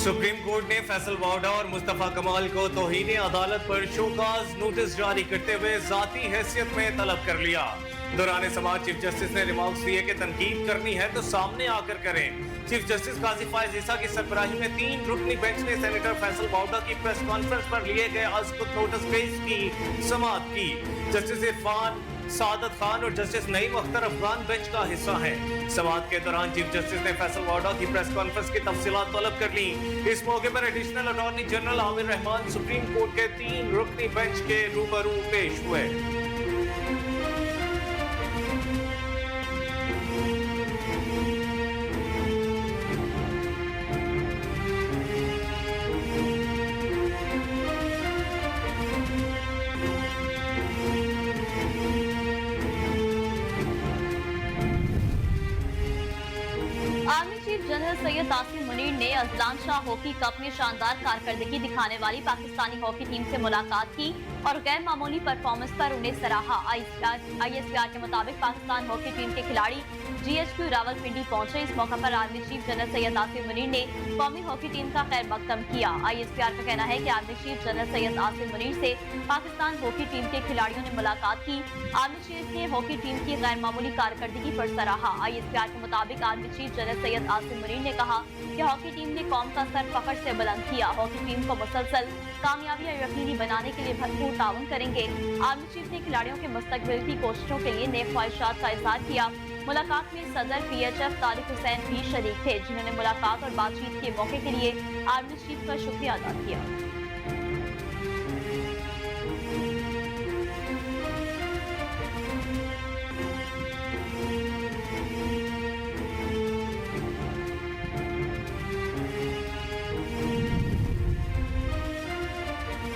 Supreme court ने फैसल वाडा और मुस्तफा कमाल को तौहीन अदालत पर शोकाज नोटिस जारी करते हुए जाती हैसियत में तलब कर लिया। दौरान समाज चीफ जस्टिस ने रिमार्क्स दिए कि तनकीद करनी है तो सामने आकर करें। चीफ जस्टिस काजी फायज ईसा की सरबराही में 3 रुकनी बेंच ने सेनेटर फैसल वाडा की प्रेस कॉन्फ्रेंस पर लिए गए अज़खुद नोटिस पेश की समाअत की। जस्टिस इरफान सादत खान और जस्टिस नईम अख्तर अफगान बेंच का हिस्सा है। समाअत के दौरान चीफ जस्टिस ने फैसल वाडा की प्रेस कॉन्फ्रेंस की तफसीलात तलब कर ली। इस मौके पर additional attorney general Aamir Rahman supreme court के 3 रुकनी बेंच के रूबरू पेश हुए। Army chief general Syed Asim Munir ने अजलान शाह हॉकी कप में शानदार कारकर्दगी दिखाने वाली पाकिस्तानी हॉकी टीम से मुलाकात की और गैर मामूली परफॉर्मेंस पर उन्हें सराहा। ISPR के मुताबिक पाकिस्तान हॉकी टीम के खिलाड़ी GHQ रावलपिंडी पहुंचे। इस मौका पर army chief general Syed Asim Munir ने कौमी हॉकी टीम का खैर मकदम किया। ISPR का कहना है कि army chief general Syed Asim Munir से पाकिस्तान हॉकी टीम के खिलाड़ियों ने मुलाकात की। आर्मी चीफ ने हॉकी टीम की गैर मामूली कारकर्दगी पर सराहा। ISPR के मुताबिक army chief general Syed Asim Munir ने कहा कि हॉकी टीम ने कौम का सर फख्र से बुलंद किया। हॉकी टीम को मुसलसल कामयाबियां यकीनी बनाने के लिए भरपूर ताउन करेंगे। आर्मी चीफ ने खिलाड़ियों के मुस्तकबिल की कोशिशों के लिए नेक ख्वाहिशात का इजहार किया। मुलाकात में सदर PHF तारिक हुसैन भी शरीक थे, जिन्होंने मुलाकात और बातचीत के मौके के लिए आर्मी चीफ का शुक्रिया अदा किया।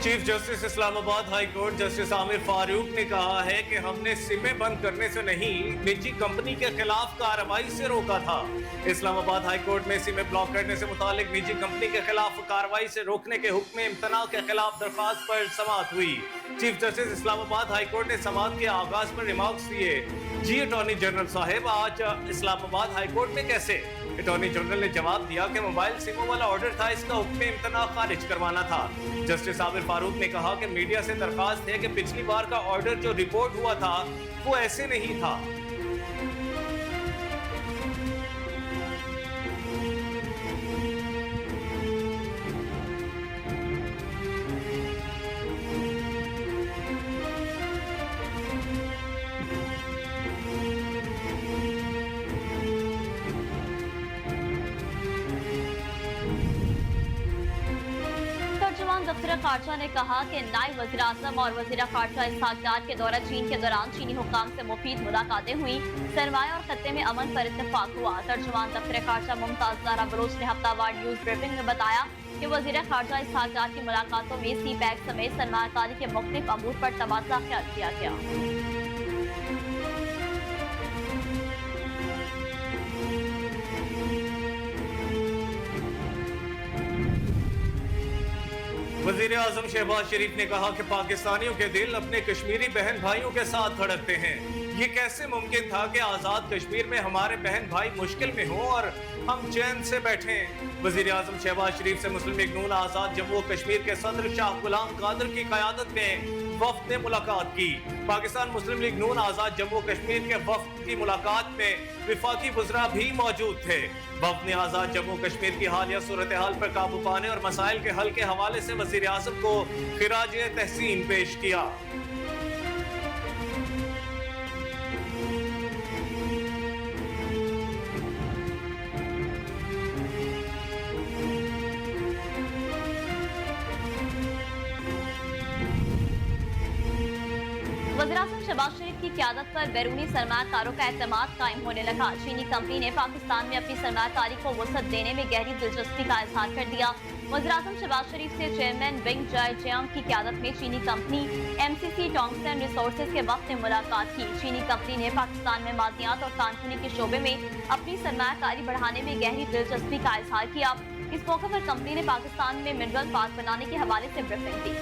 Chief justice Islamabad high court justice Aamir Farooq ने कहा है कि हमने सिमें बंद करने से नहीं, निजी कंपनी के खिलाफ कार्रवाई से रोका था। इस्लामाबाद हाई कोर्ट में सिमें ब्लॉक करने से मुतालिक निजी कंपनी के खिलाफ कार्रवाई से रोकने के हुक्म इम्तना के खिलाफ दरख्वास्त पर समाअत हुई। Chief justice Islamabad high court ने समाअत के आगाज पर रिमार्क्स दिए। जी अटॉर्नी जनरल साहब, आज इस्लामाबाद हाई कोर्ट में कैसे? अटॉर्नी जनरल ने जवाब दिया कि मोबाइल सिमों वाला ऑर्डर था, इसका हुक्म इम्तना खारिज करवाना था। जस्टिस आमिर फारूक ने कहा कि मीडिया से दरखास्त है कि पिछली बार का ऑर्डर जो रिपोर्ट हुआ था वो ऐसे नहीं था। दफ्तर खारजा ने कहा कि नायब वज़ीर आज़म और वज़ीर खारजा इसहाक डार के दौरा चीन के दौरान चीनी हुक्काम से मुफीद मुलाकातें हुई। सरमाया और खत्ते में अमन पर इत्तेफाक हुआ। तर्जुमान दफ्तर खारजा मुमताज ज़ारा बलोच ने हफ्तावार न्यूज ब्रीफिंग में बताया कि वज़ीर खारजा इसहाक डार की मुलाकातों में CPEC समेत सरमायाकारी के मुख्तलिफ अमूर पर तबादला ख्याल किया गया। वज़ीर आज़म शहबाज शरीफ ने कहा कि पाकिस्तानियों के दिल अपने कश्मीरी बहन भाइयों के साथ धड़कते हैं। ये कैसे मुमकिन था कि आज़ाद कश्मीर में हमारे बहन भाई मुश्किल में हों और हम चैन से बैठें। वज़ीर आज़म शहबाज शरीफ से मुस्लिम लीग नून आज़ाद जम्मू कश्मीर के सदर शाह गुलाम कादर की क़यादत में वफ़द ने मुलाकात की। पाकिस्तान मुस्लिम लीग नून आज़ाद जम्मू कश्मीर के वफ़द की मुलाकात में विफाकी वज़रा भी मौजूद थे। वफ़द ने आज़ाद जम्मू कश्मीर की हालिया सूरत हाल पर काबू पाने और मसाइल के हल के हवाले से वज़ीर आज़म को खिराज तहसीन पेश किया। वज़ीर-ए-आज़म शहबाज शरीफ की क़यादत पर बैरूनी सरमायाकारों का एतमाद कायम होने लगा। चीनी कंपनी ने पाकिस्तान में अपनी सरमायाकारी को वसअत देने में गहरी दिलचस्पी का इजहार कर दिया। वज़ीर-ए-आज़म शहबाज शरीफ से चेयरमैन विंग जाय जियांग की क़यादत में चीनी कंपनी MCC टोंगसन रिसोर्सेज के वफ़द ने मुलाकात की। चीनी कंपनी ने पाकिस्तान में मादियात और कानूनी के शोबे में अपनी सरमायाकारी बढ़ाने में गहरी दिलचस्पी का इजहार किया। इस मौके पर कंपनी ने पाकिस्तान में मिनरल पार्क बनाने के हवाले से ब्रीफिंग दी।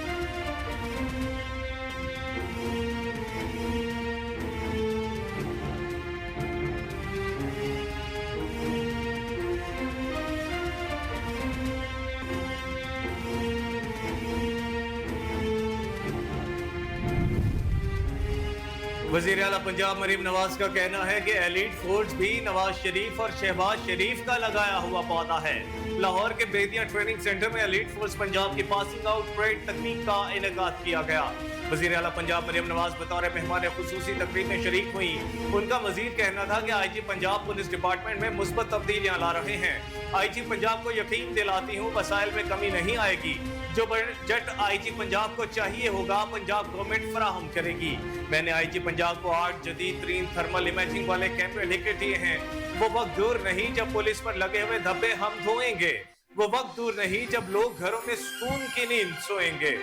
वजीर आला पंजाब मरीम नवाज का कहना है कि एलीट फोर्स भी नवाज शरीफ और शहबाज शरीफ का लगाया हुआ पौधा है। लाहौर के बेदिया ट्रेनिंग सेंटर में एलीट फोर्स पंजाब की पासिंग आउट परेड तकनीक का इनेकाद किया गया। वजीर आला पंजाब मरीम नवाज बतौर मेहमान खुसूसी तकरीब में शरीक हुई। उनका मजीद कहना था कि IG पंजाब पुलिस डिपार्टमेंट में मुस्बत तब्दीलियां ला रहे हैं। IG पंजाब को यकीन दिलाती हूँ वसाइल में कमी नहीं आएगी। जो बजट IG पंजाब को चाहिए होगा पंजाब गवर्नमेंट फराहम करेगी। मैंने IG पंजाब को 8 जदीद तरीन थर्मल इमेजिंग वाले कैमरे लेके दिए हैं। वो वक्त दूर नहीं जब पुलिस पर लगे हुए धब्बे हम धोएंगे। वो वक्त दूर नहीं जब लोग घरों में सुकून की नींद सोएंगे।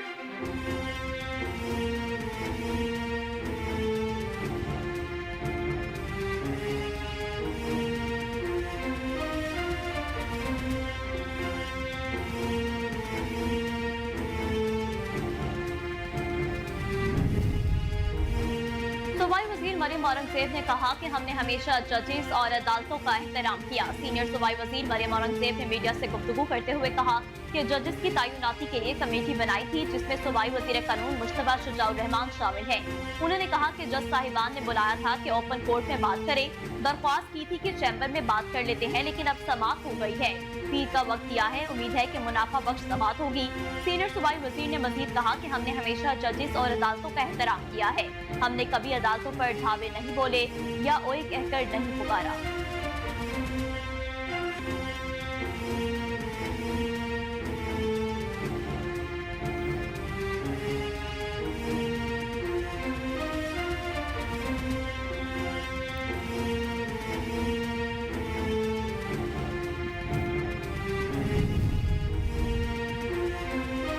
सूबाई वजीर मरियम औरंगजेब ने कहा कि हमने हमेशा जजेस और अदालतों का एहतराम किया। सीनियर सूबाई वजीर मरियम औरंगजेब ने मीडिया से गुफ्तगू करते हुए कहा कि जजेस की तैनाती के लिए कमेटी बनाई थी जिसमें सूबाई वजीर कानून मुश्तबा शुजाउर रहमान शामिल हैं। उन्होंने कहा कि जज साहिबान ने बुलाया था कि ओपन कोर्ट में बात करें। दरख्वास्त की थी कि चैम्बर में बात कर लेते हैं, लेकिन अब समाअत हो गई है। पीर का वक्त दिया है, उम्मीद है कि मुनाफा बख्श समाअत होगी। सीनियर सूबाई वजीर ने मजीद कहा कि हमने हमेशा जजेस और अदालतों का एहतराम किया है। हमने कभी अदालतों पर ढावे नहीं बोले या ओए कहकर नहीं पुकारा।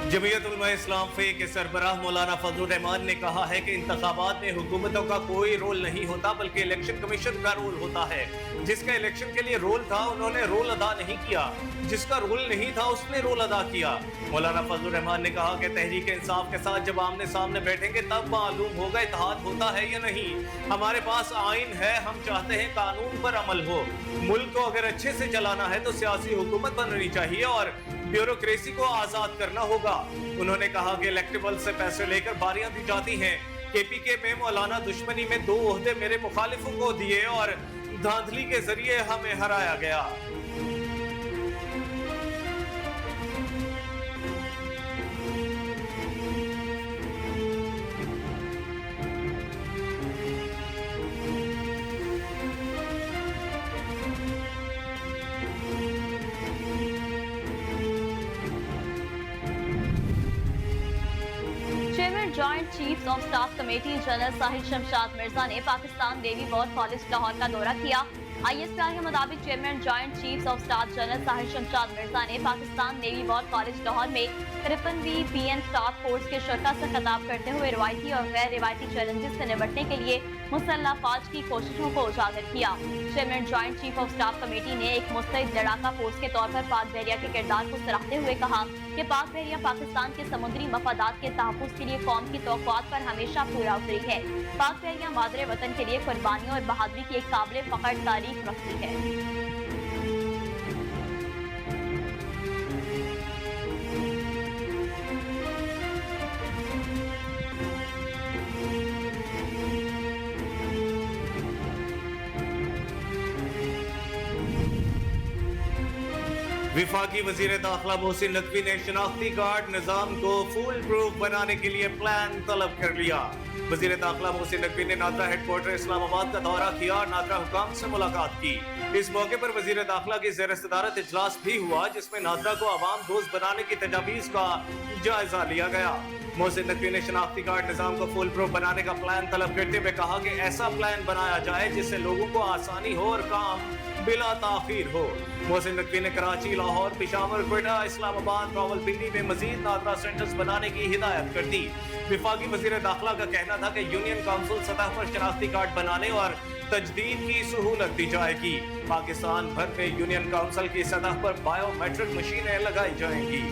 जमीयत उलमा इस्लाम फे के सरबराह मौलाना फजलुर रहमान ने कहा है कि इंतखाबात में हुकूमतों का कोई रोल नहीं होता बल्कि इलेक्शन कमीशन का रोल होता है। जिसका इलेक्शन के लिए रोल था उन्होंने रोल अदा नहीं किया, जिसका रोल नहीं था उसने रोल अदा किया। मौलाना फजलुर रहमान ने कहा कि तहरीक इंसाफ के साथ जब आमने सामने बैठेंगे तब मालूम होगा इत्तेहाद होता है या नहीं। हमारे पास आइन है, हम चाहते हैं कानून पर अमल हो। मुल्क को अगर अच्छे से चलाना है तो सियासी हुकूमत बननी चाहिए और ब्यूरोक्रेसी को आजाद करना होगा। उन्होंने कहा कि इलेक्टेबल से पैसे लेकर बारियां दी जाती हैं। KPK में मौलाना दुश्मनी में 2 ओहदे मेरे मुखालिफों को दिए और धांधली के जरिए हमें हराया गया। Joint chiefs of staff committee general Sahil Shamshad Mirza ने Pakistan navy war college Lahore का दौरा किया। ISPR के मुताबिक chairman joint chiefs of staff general Sahil Shamshad Mirza ने Pakistan navy war college Lahore में 53वीं PN स्टाफ फोर्स के शरका से खिताब करते हुए रवायती और गैर रिवायती चैलेंजेस से निपटने के लिए मुसल्लह फौज की कोशिशों को उजागर किया। Chairman joint chief of staff committee ने एक मुस्तैद लड़ाका फोर्स के तौर पर पाक बहरिया के किरदार को सराहते हुए कहा कि पाक बहरिया पाकिस्तान के समुद्री मफादात के तहफ़्फ़ुज़ के लिए कौम की तौक़्क़ुआत पर हमेशा पूरा उतरी है। पाक बहरिया मादरे वतन के लिए कुर्बानियों और बहादुरी की एक काबिल फ़ख्र तारीख रखती है। विफाकी वजीर दाखिला मोहसिन नकवी ने शनाख्ती कार्ड निजाम को फुल प्रूफ बनाने के लिए प्लान तलब कर लिया। वजीर दाखिला मोहसिन नकवी ने नादरा हेडक्वार्टर इस्लामाबाद का दौरा किया और नादरा हुकाम से मुलाकात की। इस मौके पर वजीर दाखिला की ज़ेर सदारत इजलास भी हुआ जिसमें नादरा को आवाम दोस्त बनाने की तजावीज़ का जायजा लिया गया। मोहसिन नकवी ने शनाख्ती कार्ड निजाम को फुल प्रूफ बनाने का प्लान तलब करते हुए कहा कि ऐसा प्लान बनाया जाए जिससे लोगों को आसानी हो और काम बिला ताखीर हो। मोहसिन नकवी ने कराची, लाहौर, पेशावर, क्वेटा, इस्लामाबाद, रावलपिंडी में मजीद नादरा सेंटर्स बनाने की हिदायत कर दी। विफाकी वजीर दाखिला का कहना था कि यूनियन काउंसिल सतह पर शनाख्ती कार्ड बनाने और तजदीद की सहूलत दी जाएगी। पाकिस्तान भर में यूनियन काउंसिल की सतह पर बायोमेट्रिक मशीनें लगाई जाएंगी।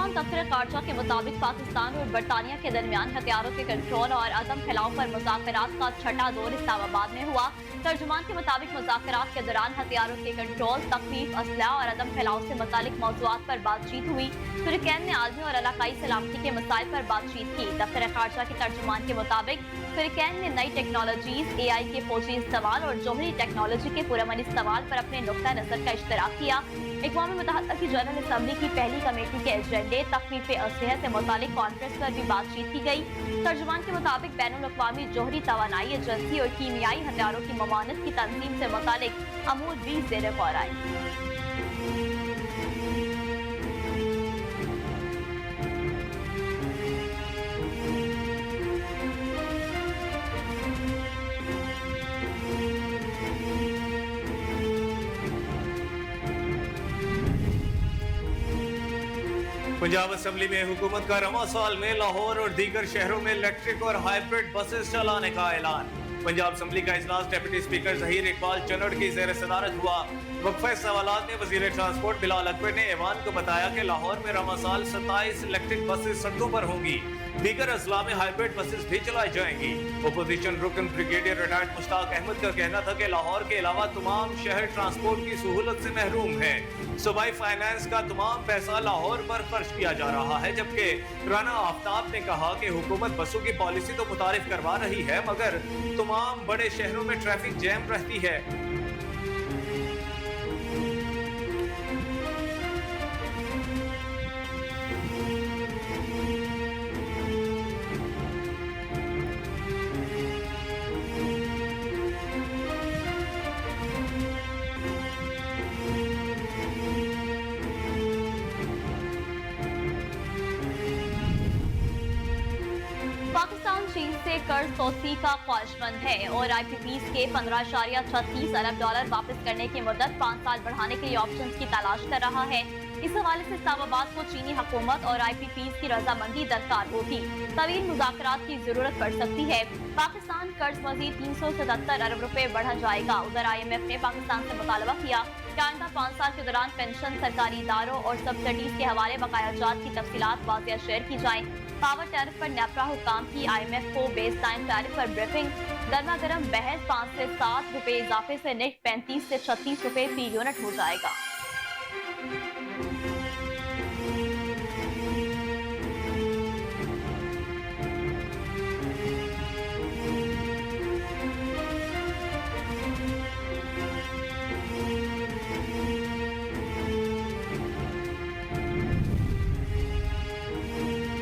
पाकिस्तान दफ्तर खारजा के मुताबिक पाकिस्तान और बरतानिया के दरमियान हथियारों के कंट्रोल और अदम फैलाव पर मुज़ाकरात का छठा दौर इस्लामाबाद में हुआ। तर्जुमान के मुताबिक मुज़ाकरात के दौरान हथियारों के कंट्रोल, तख्फीफ, असला और अदम फैलाव से मुतालिक मौज़ूआत पर बातचीत हुई। फिरकैन ने आलमी और इलाकाई सलामती के मसाइल पर बातचीत की। दफ्तर खारजा के तर्जुमान के मुताबिक फिरकैन ने नई टेक्नोलॉजीज, AI के फौजी इस्तेमाल और जोहरी टेक्नोलॉजी के पुरअमन इस्तेमाल पर अपने नुक्ता नजर का इश्तराक किया। अक़वाम मुत्तहिदा की जनरल असम्बली की पहली कमेटी के एजेंडे तख्फीफ असलह से मुतालिक कॉन्फ्रेंस पर भी बातचीत की गई। तर्जुमान के मुताबिक बैनुल अक़वामी जोहरी तवानाई एजेंसी और कीमियाई हथियारों की ममानत की तंजीम से मुतालिक अमूर भी ज़ेर गौर आई। पंजाब असम्बली में हुकूमत का रवां साल में लाहौर और दीगर शहरों में इलेक्ट्रिक और हाइब्रिड बसेस चलाने का ऐलान। पंजाब असम्बली का इजलास डिप्टी स्पीकर ज़हीर इकबाल चन्नड़ की ज़ेर सदारत हुआ। वक्फे सवालात में वज़ीर ट्रांसपोर्ट बिलाल अकबर ने ऐवान को बताया कि लाहौर में रवां साल 27 इलेक्ट्रिक बसेस सड़कों पर होंगी। दीगर अजला में हाइब्रिड बसेस भी चलाई जाएंगी। अपोजिशन रुकन ब्रिगेडियर रिटायर्ड मुश्ताक अहमद का कहना था कि लाहौर के अलावा तमाम शहर ट्रांसपोर्ट की सहूलत से महरूम है। सूबाई फाइनेंस का तमाम पैसा लाहौर पर खर्च किया जा रहा है, जबकि राना आफ्ताब ने कहा कि हुकूमत बसों की पॉलिसी तो मुतारिफ करवा रही है मगर तमाम बड़े शहरों में ट्रैफिक जैम रहती है। पाकिस्तान चीन से कर्ज तोसी का ख्वाहिशमंद है और IPPs के 15.36 अरब डॉलर वापस करने की मुद्दत 5 साल बढ़ाने के लिए ऑप्शंस की तलाश कर रहा है। इस हवाले से इस्लामाबाद को चीनी हुकूमत और IPPs की रजामंदी दरकार होगी। तवील मुज़ाकरात की जरूरत पड़ सकती है। पाकिस्तान कर्ज मजीद 377 अरब रुपए बढ़ा जाएगा। उधर IMF ने पाकिस्तान से मुतालबा किया कि आइंदा 5 साल के दौरान पेंशन, सरकारी इदारों और सब्सिडीज के हवाले बकायाजात की तफसीलात वाज़िया शेयर की जाएं। पावर टैरिफ पर नेपरा हुकाम की IMF को बेस लाइन टैरिफ पर ब्रीफिंग। गर्मा गर्म बहस 5 से 7 रुपए इजाफे से नेट 35 से 36 रुपए फी यूनिट हो जाएगा।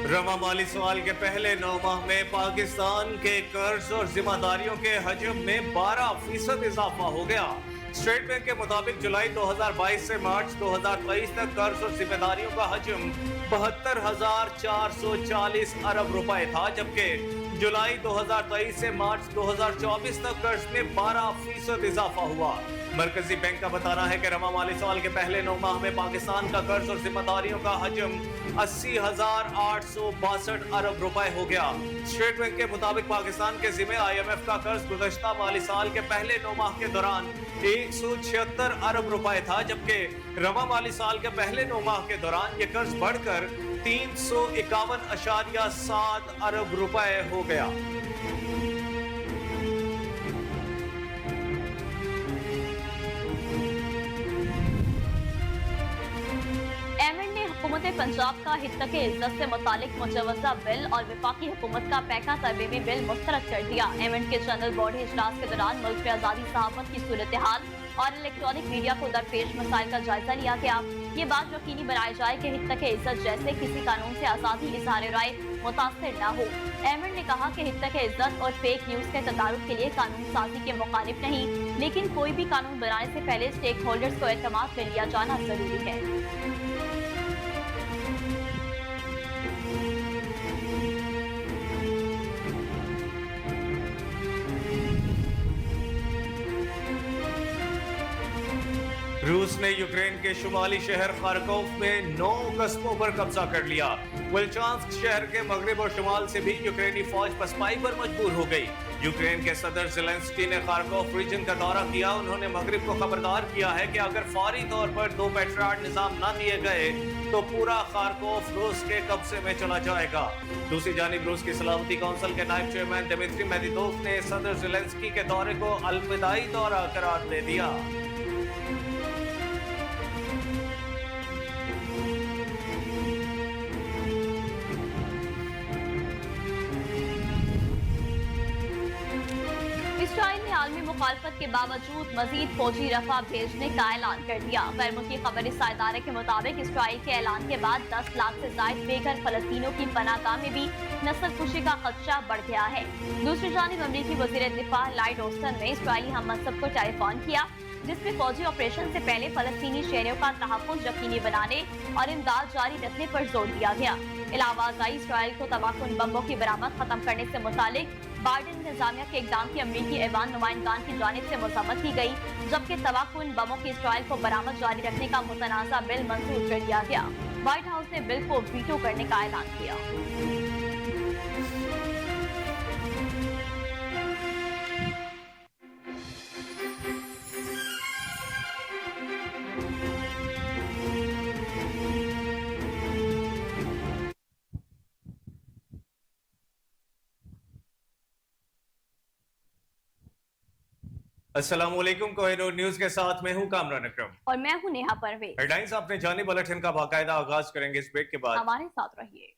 रवा माली साल के पहले 9 माह में पाकिस्तान के कर्ज और जिम्मेदारियों के हजम में 12% इजाफा हो गया। स्टेट बैंक के मुताबिक जुलाई 2022 से मार्च 2023 तक कर्ज और जिम्मेदारियों का हजम 72,440 अरब रुपए था, जबकि जुलाई 2023 से मार्च 2024 तक कर्ज में 12% इजाफा हुआ। मरकजी बैंक का बताना है कि रवा माली साल के पहले 9 माह में पाकिस्तान का कर्ज और जिम्मेदारियों का हजम 80,862 अरब रुपए हो गया। स्टेट बैंक के मुताबिक पाकिस्तान के जिम्मे IMF का कर्ज गुज़श्ता माली साल के पहले 9 माह के दौरान 176 अरब रुपए था, जबकि रवा माली साल के पहले 9 माह के दौरान ये कर्ज बढ़कर 351.7 अरब रुपए हो गया। हुकूमत पंजाब का हित्तक इज्जत से मुतालिक मुजवजा बिल और वफाकी हुकूमत का पैका तरमीमी बिल मुस्तरद कर दिया। एमएंड के जनरल बॉडी इजलास के दौरान मुल्क में आज़ादी सहाफत की सूरत हाल और इलेक्ट्रॉनिक मीडिया को दरपेश मसाइल का जायजा लिया गया। ये बात यकीनी बनाई जाए कि हित्तक इज्जत जैसे किसी कानून से आज़ादी इजहार राय मुतासर न हो। एमएंड ने कहा कि हित्तक इज्जत और फेक न्यूज के तदारुक के लिए कानून साजी के मुखालिफ नहीं, लेकिन कोई भी कानून बनाने से पहले स्टेक होल्डर्स को एतमाद में लिया जाना जरूरी है। रूस ने यूक्रेन के शुमाली शहर खार्कोव में 9 कस्बों पर कब्जा कर लिया। वोल्चांस्क शहर के मगरिब और शुमाल से भी यूक्रेनी फौज पसपाई पर मजबूर हो गई। यूक्रेन के सदर ज़ेलेंस्की ने खार्कोव रीजन का दौरा किया। उन्होंने मगरिब को खबरदार किया है कि अगर फौरी तौर पर 2 पेट्रियट निजाम न दिए गए तो पूरा खार्कोव रूस के कब्जे में चला जाएगा। दूसरी जानिब रूस की सलामती काउंसिल के नायब चेयरमैन दिमित्री मेदवेदेव ने सदर ज़ेलेंस्की के दौरे को अलविदाई दौरा करार दे दिया। इसराइल ने आलमी मुखालफत के बावजूद मजीद फौजी रफा भेजने का ऐलान कर दिया। गैर मुल्की खबरी इदारे के मुताबिक इसराइल के ऐलान के बाद 10 लाख से ज्यादा बेघर फलस्तीनों की पनाहगाह में भी नस्ल कुशी का खदशा बढ़ गया है। दूसरी जानिब अमरीकी वजीर दिफा लॉयड ऑस्टिन ने इसराइली हम मनसब को टेलीफोन किया, जिसमें फौजी ऑपरेशन से पहले फलस्तीनी शहरों का तहफ़्फ़ुज़ यकीनी बनाने और इमदाद जारी रखने पर जोर दिया गया। इलाहाबाद इसराइल को तबाहकुन बमों की बरामद खत्म करने से मुतालिक बाइडेन इंतजामिया के इक़दाम की अमरीकी ऐवान नुमाइंदगान की जानिब से मज़म्मत की गई, जबकि तबाहकुन बमों की इसराइल को बरामद जारी रखने का मुतनाज़ा बिल मंजूर कर लिया गया। व्हाइट हाउस ने बिल को वीटो करने का ऐलान किया। अस्सलाम वालेकुम, कोहिनूर न्यूज के साथ मैं हूं कामरान अकरम और मैं हूं नेहा परवेज। हेडलाइंस आपने जानी, बुलेटिन का बाकायदा आगाज करेंगे इस ब्रेक के बाद। हमारे साथ रहिए।